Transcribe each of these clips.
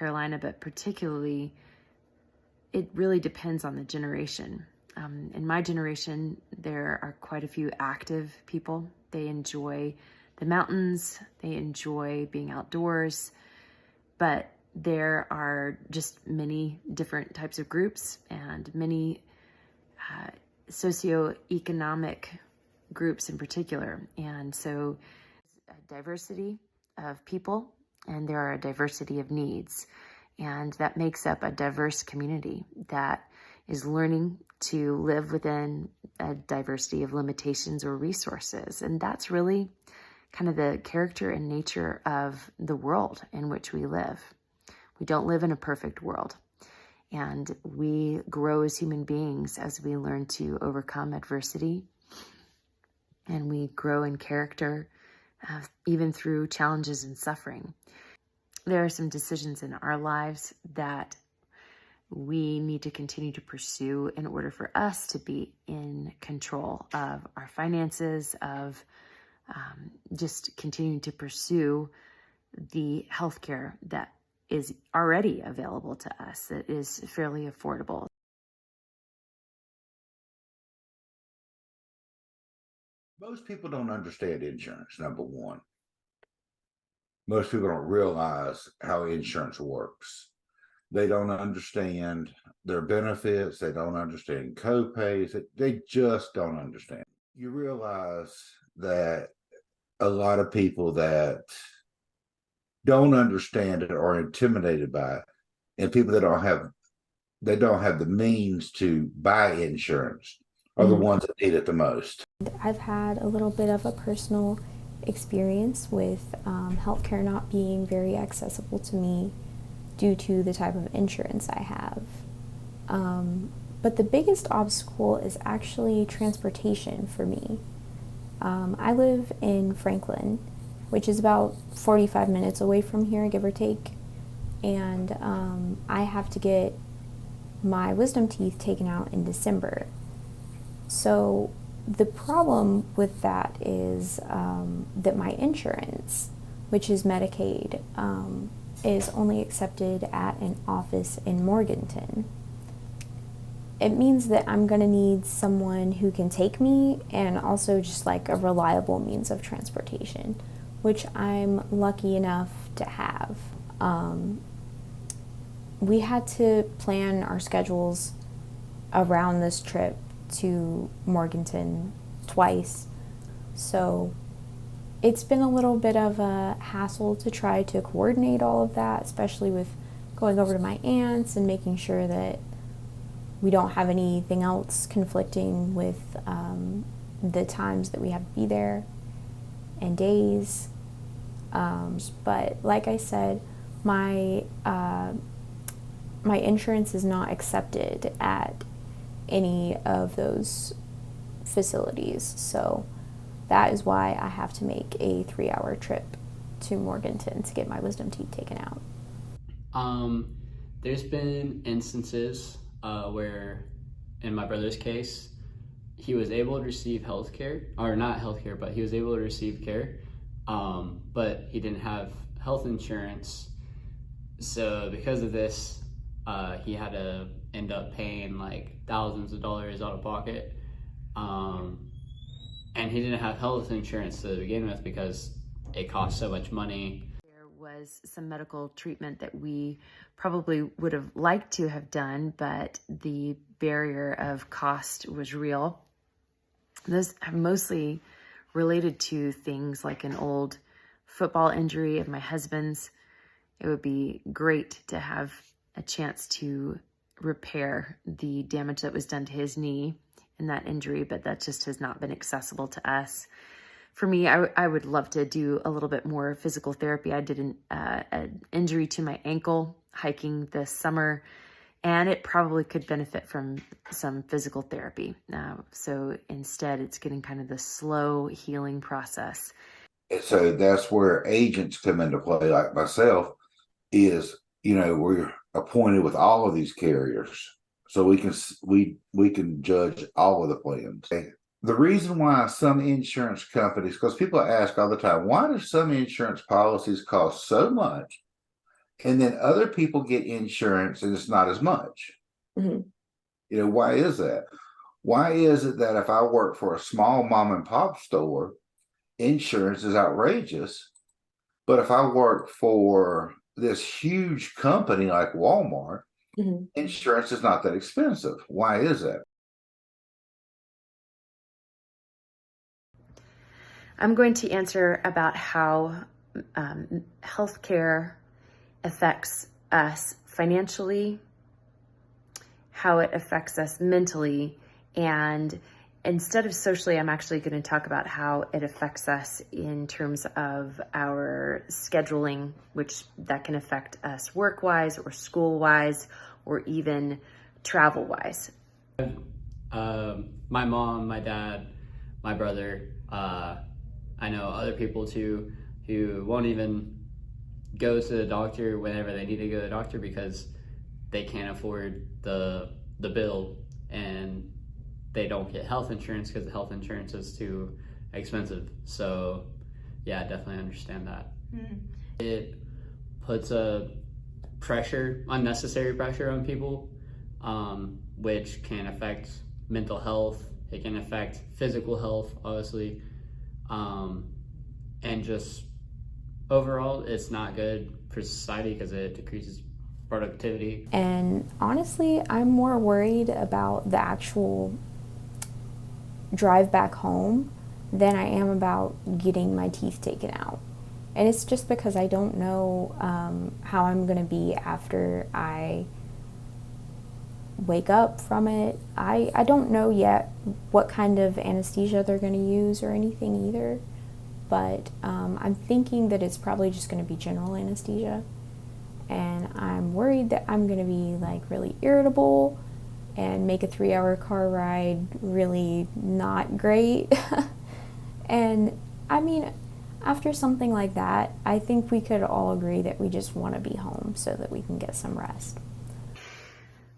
Carolina, but particularly it really depends on the generation. In my generation, there are quite a few active people. They enjoy the mountains, they enjoy being outdoors, but there are just many different types of groups and many socioeconomic groups in particular. And so a diversity of people, and there are a diversity of needs. And that makes up a diverse community that is learning to live within a diversity of limitations or resources. And that's really kind of the character and nature of the world in which we live. We don't live in a perfect world. And we grow as human beings as we learn to overcome adversity. And we grow in character, even through challenges and suffering. There are some decisions in our lives that we need to continue to pursue in order for us to be in control of our finances, of just continuing to pursue the healthcare that is already available to us, that is fairly affordable. Most people don't understand insurance, number one. Most people don't realize how insurance works. They don't understand their benefits. They don't understand co-pays. They just don't understand. You realize that a lot of people that don't understand it are intimidated by it, and people that don't have the means to buy insurance are the ones that need it the most. I've had a little bit of a personal experience with healthcare not being very accessible to me due to the type of insurance I have. But the biggest obstacle is actually transportation for me. I live in Franklin, which is about 45 minutes away from here, give or take. And I have to get my wisdom teeth taken out in December. So the problem with that is that my insurance, which is Medicaid, is only accepted at an office in Morganton. It means that I'm going to need someone who can take me and also just like a reliable means of transportation, which I'm lucky enough to have. We had to plan our schedules around this trip to Morganton twice, so it's been a little bit of a hassle to try to coordinate all of that, especially with going over to my aunt's and making sure that we don't have anything else conflicting with the times that we have to be there and days. But like I said, my insurance is not accepted at any of those facilities, so that is why I have to make a 3-hour trip to Morganton to get my wisdom teeth taken out. There's been instances where, in my brother's case, he was able to receive health care, or not health care, but he was able to receive care, but he didn't have health insurance. So because of this, he had to end up paying like thousands of dollars out of pocket. And he didn't have health insurance to begin with because it cost so much money. There was some medical treatment that we probably would have liked to have done, but the barrier of cost was real. Those are mostly related to things like an old football injury of my husband's. It would be great to have a chance to repair the damage that was done to his knee in that injury, but that just has not been accessible to us. For me, I would love to do a little bit more physical therapy. I did an injury to my ankle hiking this summer, and it probably could benefit from some physical therapy. So instead, it's getting kind of the slow healing process. So that's where agents come into play, like myself, is, we're appointed with all of these carriers, so we can judge all of the plans. The reason why some insurance companies, because people ask all the time, why do some insurance policies cost so much And then other people get insurance and it's not as much. Mhm. You know, why is that? Why is it that if I work for a small mom and pop store, insurance is outrageous, but if I work for this huge company like Walmart, Mhm. insurance is not that expensive? Why is that? I'm going to answer about how healthcare affects us financially, how it affects us mentally, and instead of socially, I'm actually going to talk about how it affects us in terms of our scheduling, which that can affect us work-wise or school-wise or even travel-wise. My mom, my dad, my brother, I know other people too who won't even go to the doctor whenever they need to go to the doctor because they can't afford the bill, and they don't get health insurance because the health insurance is too expensive. So yeah, I definitely understand that. It puts a unnecessary pressure on people, which can affect mental health. It can affect physical health, obviously, and just overall, it's not good for society because it decreases productivity. And honestly, I'm more worried about the actual drive back home than I am about getting my teeth taken out. And it's just because I don't know how I'm going to be after I wake up from it. I don't know yet what kind of anesthesia they're going to use or anything either, but I'm thinking that it's probably just going to be general anesthesia. And I'm worried that I'm going to be like really irritable and make a 3-hour car ride really not great. And I mean, after something like that, I think we could all agree that we just want to be home so that we can get some rest.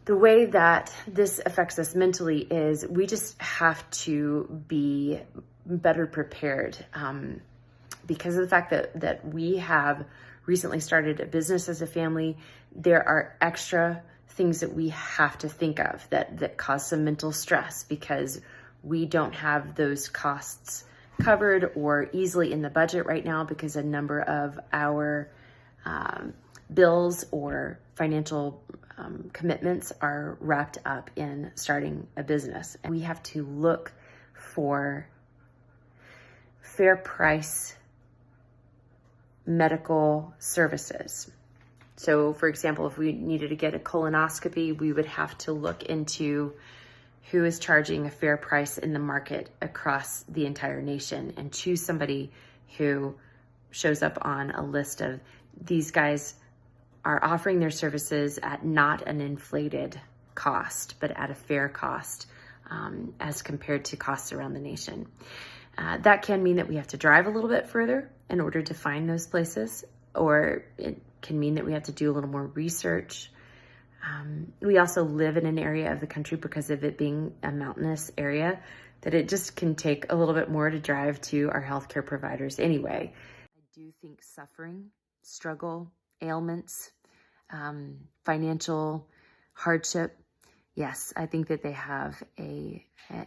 The way that this affects us mentally is we just have to be better prepared because of the fact that we have recently started a business as a family. There are extra things that we have to think of that cause some mental stress because we don't have those costs covered or easily in the budget right now because a number of our bills or financial commitments are wrapped up in starting a business. And we have to look for fair price medical services. So for example, if we needed to get a colonoscopy, we would have to look into who is charging a fair price in the market across the entire nation and choose somebody who shows up on a list of these guys are offering their services at not an inflated cost, but at a fair cost as compared to costs around the nation. That can mean that we have to drive a little bit further in order to find those places, or it can mean that we have to do a little more research. We also live in an area of the country because of it being a mountainous area that it just can take a little bit more to drive to our healthcare providers anyway. I do think suffering, struggle, ailments, financial hardship, yes, I think that they have an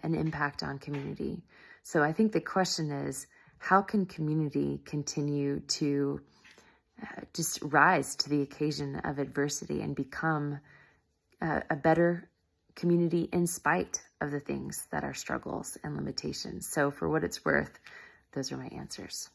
impact on community. So I think the question is, how can community continue to just rise to the occasion of adversity and become a better community in spite of the things that are struggles and limitations? So for what it's worth, those are my answers.